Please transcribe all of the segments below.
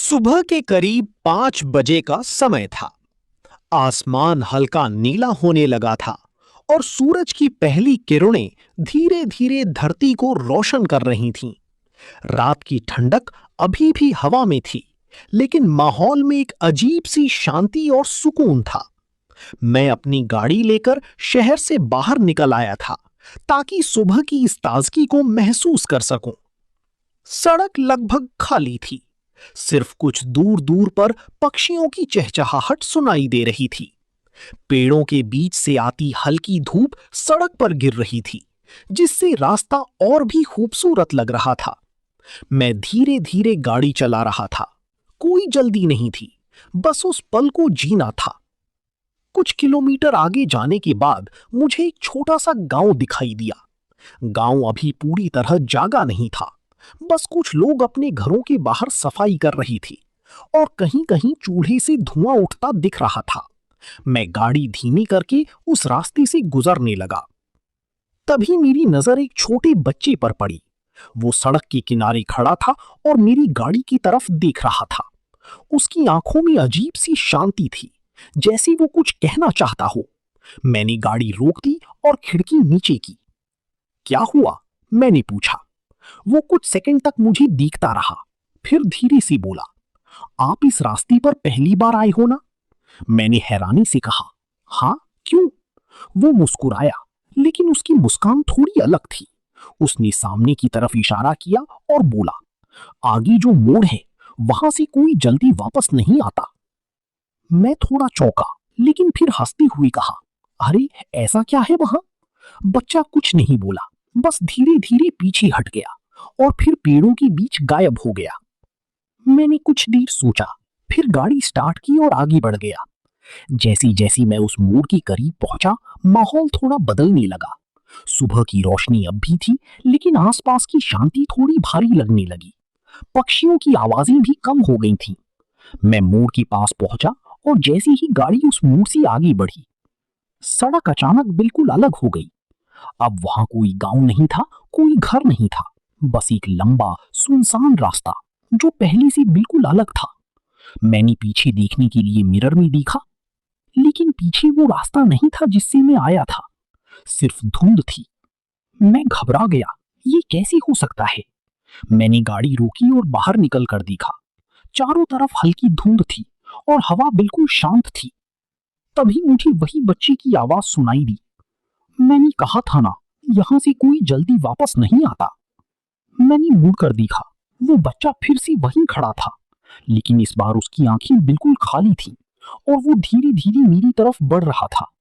सुबह के करीब 5 बजे का समय था। आसमान हल्का नीला होने लगा था और सूरज की पहली किरणें धीरे धीरे धरती को रोशन कर रही थीं। रात की ठंडक अभी भी हवा में थी, लेकिन माहौल में एक अजीब सी शांति और सुकून था। मैं अपनी गाड़ी लेकर शहर से बाहर निकल आया था ताकि सुबह की इस ताजगी को महसूस कर सकूं। सड़क लगभग खाली थी। सिर्फ कुछ दूर दूर पर पक्षियों की चहचहाहट सुनाई दे रही थी। पेड़ों के बीच से आती हल्की धूप सड़क पर गिर रही थी, जिससे रास्ता और भी खूबसूरत लग रहा था। मैं धीरे धीरे गाड़ी चला रहा था। कोई जल्दी नहीं थी, बस उस पल को जीना था। कुछ किलोमीटर आगे जाने के बाद मुझे एक छोटा सा गांव दिखाई दिया। गांव अभी पूरी तरह जागा नहीं था। बस कुछ लोग अपने घरों के बाहर सफाई कर रही थी और कहीं-कहीं चूल्हे से धुआं उठता दिख रहा था। मैं गाड़ी धीमी करके उस रास्ते से गुजरने लगा। तभी मेरी नजर एक छोटे बच्चे पर पड़ी। वो सड़क के किनारे खड़ा था और मेरी गाड़ी की तरफ देख रहा था। उसकी आंखों में अजीब सी शांति थी, जैसे वो कुछ कहना चाहता हो। मैंने गाड़ी रोक दी और खिड़की नीचे की। क्या हुआ? मैंने पूछा। वो कुछ सेकंड तक मुझे देखता रहा, फिर धीरे से बोला, आप इस रास्ते पर पहली बार आए हो ना? मैंने हैरानी से कहा, हाँ, क्यों? वो मुस्कुराया, लेकिन उसकी मुस्कान थोड़ी अलग थी। उसने सामने की तरफ इशारा किया और बोला, आगे जो मोड़ है, वहां से कोई जल्दी वापस नहीं आता। मैं थोड़ा चौंका, लेकिन फिर हंसते हुए कहा, अरे ऐसा क्या है वहां? बच्चा कुछ नहीं बोला, बस धीरे धीरे पीछे हट गया और फिर पेड़ों के बीच गायब हो गया। मैंने कुछ देर सोचा, फिर गाड़ी स्टार्ट की और आगे बढ़ गया। जैसी जैसी मैं उस मोड़ के करीब पहुंचा, माहौल थोड़ा बदलने लगा। सुबह की रोशनी अब भी थी, लेकिन आसपास की शांति थोड़ी भारी लगने लगी। पक्षियों की आवाजें भी कम हो गई थीं। मैं मोड़ के पास पहुंचा और जैसे ही गाड़ी उस मोड़ से आगे बढ़ी, सड़क अचानक बिल्कुल अलग हो गई। अब वहां कोई गांव नहीं था, कोई घर नहीं था, बस एक लंबा सुनसान रास्ता जो पहले से बिल्कुल अलग था। मैंने पीछे देखने के लिए मिरर में देखा, लेकिन पीछे वो रास्ता नहीं था जिससे मैं आया था, सिर्फ धुंध थी। मैं घबरा गया, ये कैसे हो सकता है? मैंने गाड़ी रोकी और बाहर निकल कर देखा। चारों तरफ हल्की धुंध थी और हवा बिल्कुल शांत थी। तभी मुझे वही बच्चे की आवाज सुनाई दी, मैंने कहा था ना, यहां से कोई जल्दी वापस नहीं आता। मैंने मुड़कर देखा, वो बच्चा फिर से वहीं खड़ा था, लेकिन इस बार उसकी आंखें बिल्कुल खाली थीं और वो धीरे धीरे मेरी तरफ बढ़ रहा था।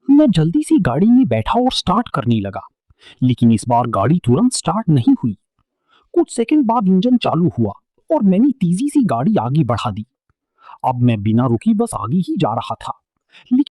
मैं जल्दी से गाड़ी में बैठा और स्टार्ट करने लगा, लेकिन इस बार गाड़ी तुरंत स्टार्ट नहीं हुई। कुछ सेकंड बाद इंजन चालू हुआ और मैंने तेजी से गाड़ी आगे बढ़ा दी। अब मैं बिना रुके बस आगे ही जा रहा था, लेकिन